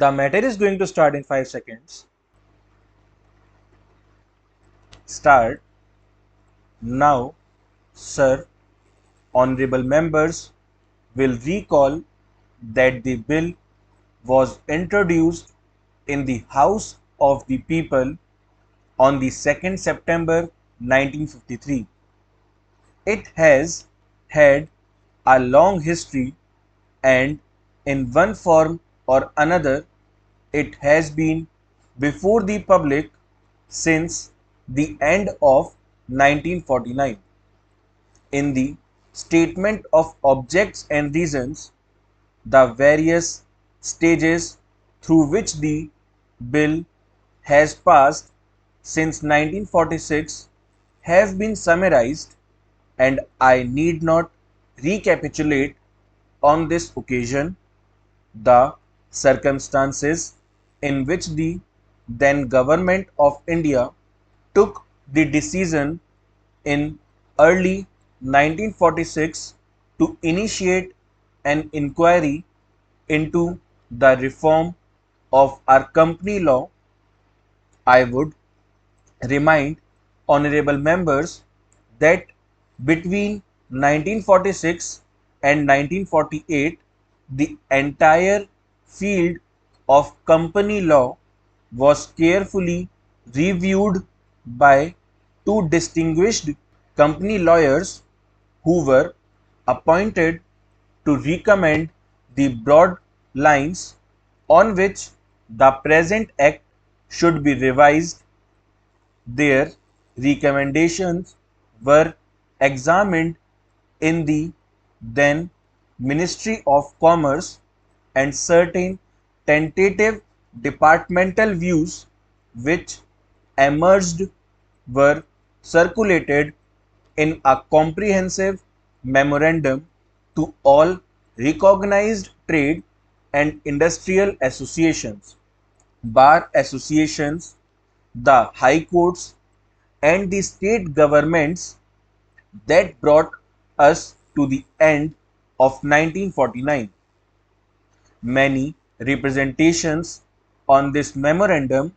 The matter is going to start in 5 seconds. Start. Now, sir, honorable members will recall that the bill was introduced in the House of the People on the 2nd September 1953. It has had a long history, and in one form or another it has been before the public since the end of 1949. In the statement of objects and reasons, the various stages through which the bill has passed since 1946 have been summarized, and I need not recapitulate on this occasion the circumstances in which the then Government of India took the decision in early 1946 to initiate an inquiry into the reform of our company law. I would remind honorable members that between 1946 and 1948 the entire field of company law was carefully reviewed by two distinguished company lawyers who were appointed to recommend the broad lines on which the present act should be revised. Their recommendations were examined in the then Ministry of Commerce, and certain tentative departmental views which emerged were circulated in a comprehensive memorandum to all recognized trade and industrial associations, bar associations, the high courts, and the state governments. That brought us to the end of 1949. Many representations on this memorandum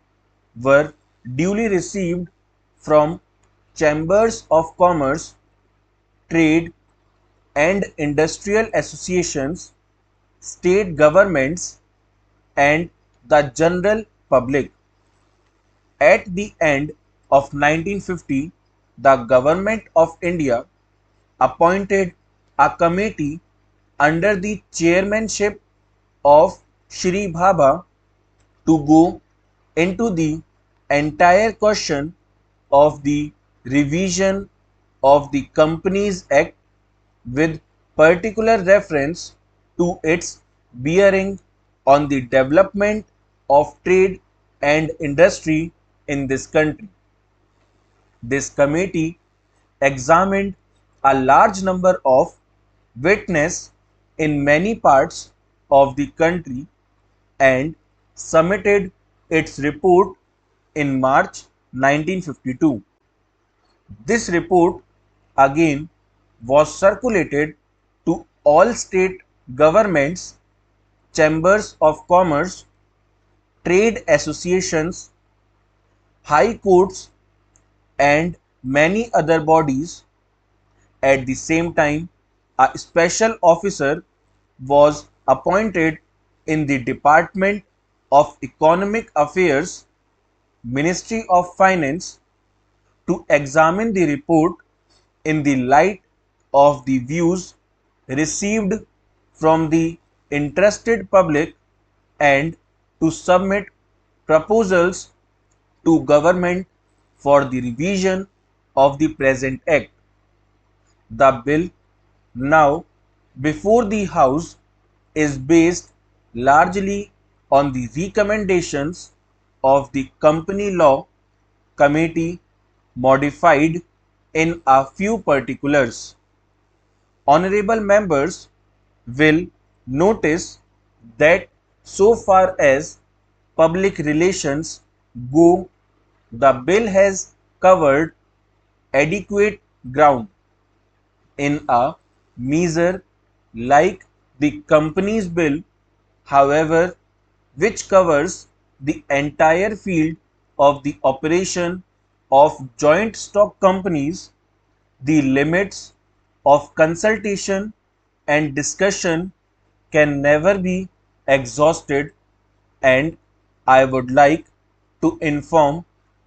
were duly received from chambers of commerce, trade and industrial associations, state governments, and the general public. At the end of 1950, the Government of India appointed a committee under the chairmanship of Shri Bhabha to go into the entire question of the revision of the Companies Act with particular reference to its bearing on the development of trade and industry in this country. This committee examined a large number of witnesses in many parts of the country and submitted its report in March 1952. This report again was circulated to all state governments, chambers of commerce, trade associations, high courts, and many other bodies. At the same time, a special officer was appointed in the Department of Economic Affairs, Ministry of Finance, to examine the report in the light of the views received from the interested public and to submit proposals to government for the revision of the present act. The bill now before the House is based largely on the recommendations of the Company Law Committee, modified in a few particulars. Honorable members will notice that so far as public relations go, the bill has covered adequate ground. In a measure like the Companies Bill, however, which covers the entire field of the operation of joint stock companies. The limits of consultation and discussion can never be exhausted, and I would like to inform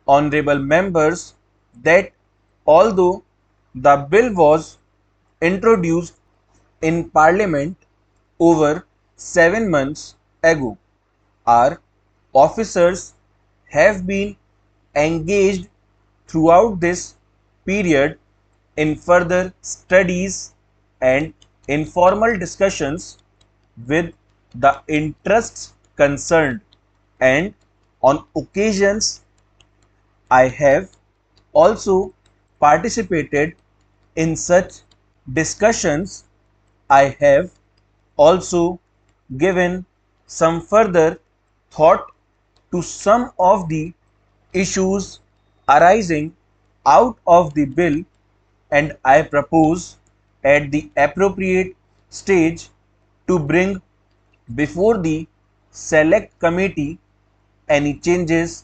honorable members that although the bill was introduced in Parliament over 7 months ago, our officers have been engaged throughout this period in further studies and informal discussions with the interests concerned, and on occasions I have also participated in such discussions. I have also given some further thought to some of the issues arising out of the bill, and I propose at the appropriate stage to bring before the select committee any changes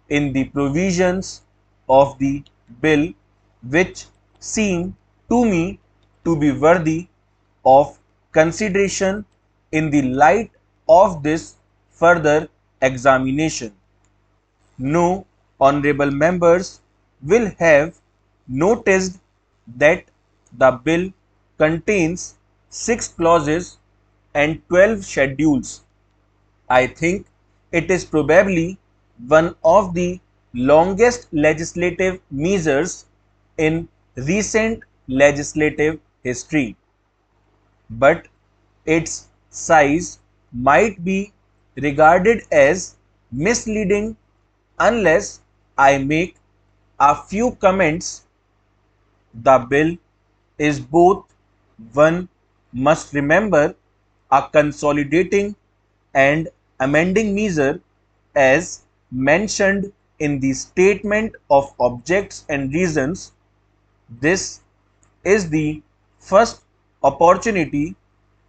in the provisions of the bill which seem to me to be worthy of consideration in the light of this further examination. No honorable members will have noticed that the bill contains 6 clauses and 12 schedules. I think it is probably one of the longest legislative measures in recent legislative history, but its size might be regarded as misleading unless I make a few comments. The bill is both, one must remember, a consolidating and amending measure as mentioned in the statement of objects and reasons. This is the first opportunity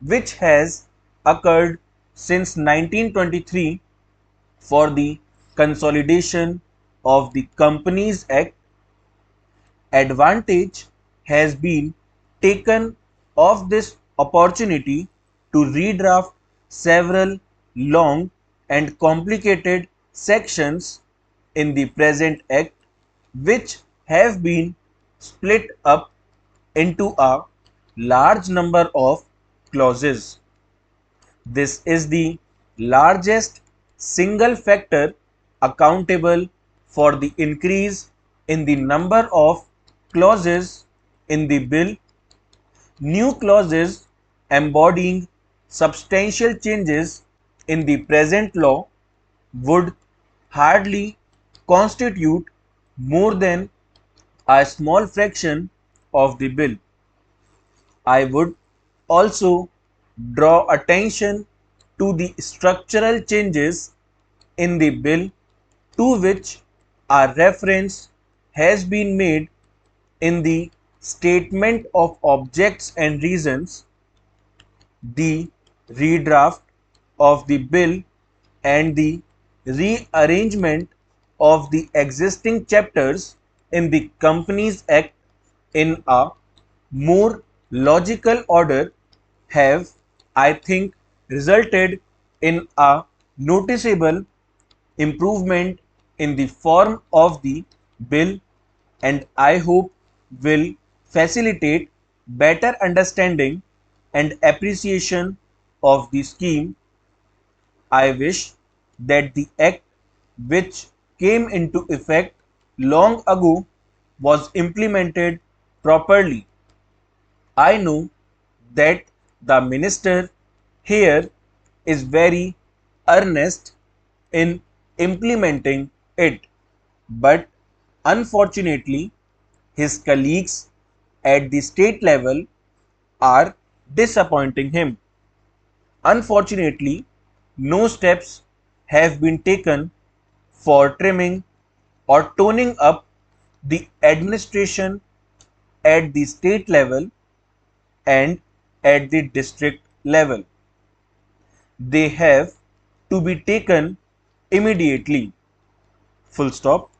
which has occurred since 1923 for the consolidation of the Companies Act. Advantage has been taken of this opportunity to redraft several long and complicated sections in the present Act, which have been split up into a large number of clauses. This is the largest single factor accountable for the increase in the number of clauses in the bill. New clauses embodying substantial changes in the present law would hardly constitute more than a small fraction of the bill. I would also draw attention to the structural changes in the bill to which a reference has been made in the statement of objects and reasons. The redraft of the bill and the rearrangement of the existing chapters in the Companies Act in a more logical order have, I think, resulted in a noticeable improvement in the form of the bill, and I hope will facilitate better understanding and appreciation of the scheme. I wish that the Act, which came into effect long ago, was implemented properly. I know that the minister here is very earnest in implementing it, but unfortunately his colleagues at the state level are disappointing him. Unfortunately, no steps have been taken for trimming or toning up the administration at the state level and at the district level. They have to be taken immediately. Full stop.